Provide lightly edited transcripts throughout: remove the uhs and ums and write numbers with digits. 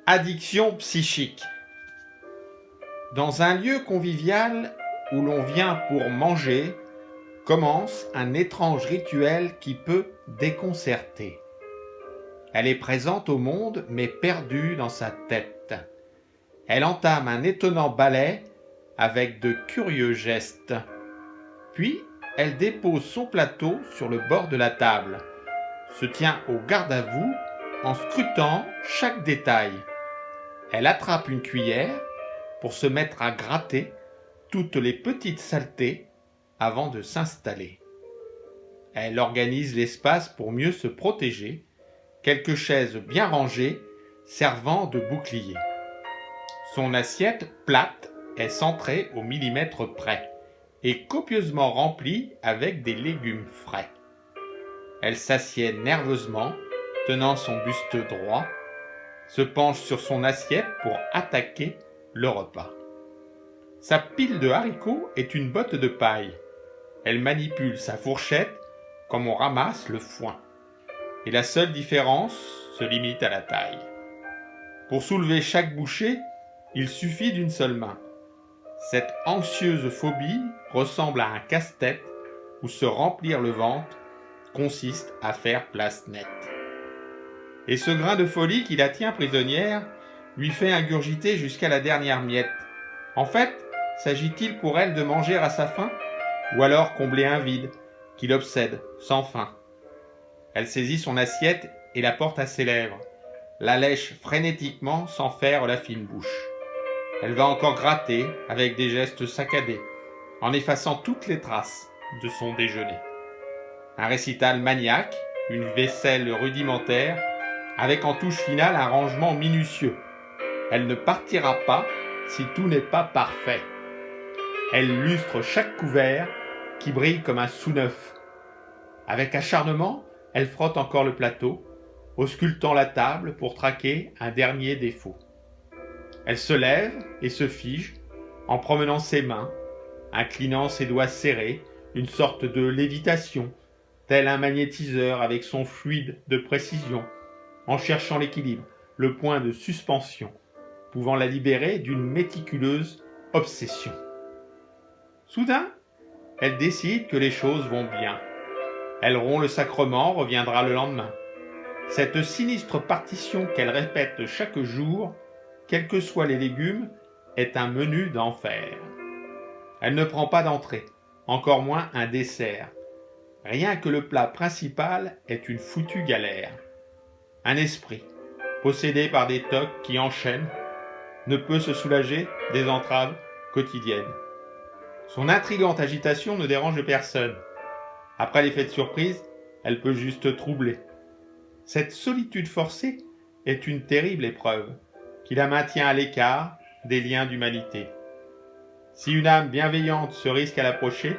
Addiction psychique. Dans un lieu convivial où l'on vient pour manger, commence un étrange rituel qui peut déconcerter. Elle est présente au monde mais perdue dans sa tête. Elle entame un étonnant ballet avec de curieux gestes. Puis, elle dépose son plateau sur le bord de la table, se tient au garde-à-vous en scrutant chaque détail. Elle attrape une cuillère pour se mettre à gratter toutes les petites saletés avant de s'installer. Elle organise l'espace pour mieux se protéger, quelques chaises bien rangées servant de bouclier. Son assiette plate est centrée au millimètre près et copieusement remplie avec des légumes frais. Elle s'assied nerveusement, tenant son buste droit, se penche sur son assiette pour attaquer le repas. Sa pile de haricots est une botte de paille. Elle manipule sa fourchette comme on ramasse le foin. Et la seule différence se limite à la taille. Pour soulever chaque bouchée, il suffit d'une seule main. Cette anxieuse phobie ressemble à un casse-tête où se remplir le ventre consiste à faire place nette. Et ce grain de folie qui la tient prisonnière lui fait ingurgiter jusqu'à la dernière miette. En fait, s'agit-il pour elle de manger à sa faim, ou alors combler un vide qui l'obsède sans fin? Elle saisit son assiette et la porte à ses lèvres, la lèche frénétiquement sans faire la fine bouche. Elle va encore gratter avec des gestes saccadés, en effaçant toutes les traces de son déjeuner. Un récital maniaque, une vaisselle rudimentaire, avec en touche finale un rangement minutieux. Elle ne partira pas si tout n'est pas parfait. Elle lustre chaque couvert qui brille comme un sous-neuf. Avec acharnement, elle frotte encore le plateau, auscultant la table pour traquer un dernier défaut. Elle se lève et se fige en promenant ses mains, inclinant ses doigts serrés, une sorte de lévitation, tel un magnétiseur avec son fluide de précision, en cherchant l'équilibre, le point de suspension, pouvant la libérer d'une méticuleuse obsession. Soudain, elle décide que les choses vont bien. Elle rompt le sacrement, reviendra le lendemain. Cette sinistre partition qu'elle répète chaque jour, quels que soient les légumes, est un menu d'enfer. Elle ne prend pas d'entrée, encore moins un dessert. Rien que le plat principal est une foutue galère. Un esprit, possédé par des tocs qui enchaînent, ne peut se soulager des entraves quotidiennes. Son intrigante agitation ne dérange personne. Après l'effet de surprise, elle peut juste troubler. Cette solitude forcée est une terrible épreuve qui la maintient à l'écart des liens d'humanité. Si une âme bienveillante se risque à l'approcher,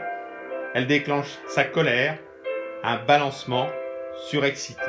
elle déclenche sa colère, un balancement surexcité.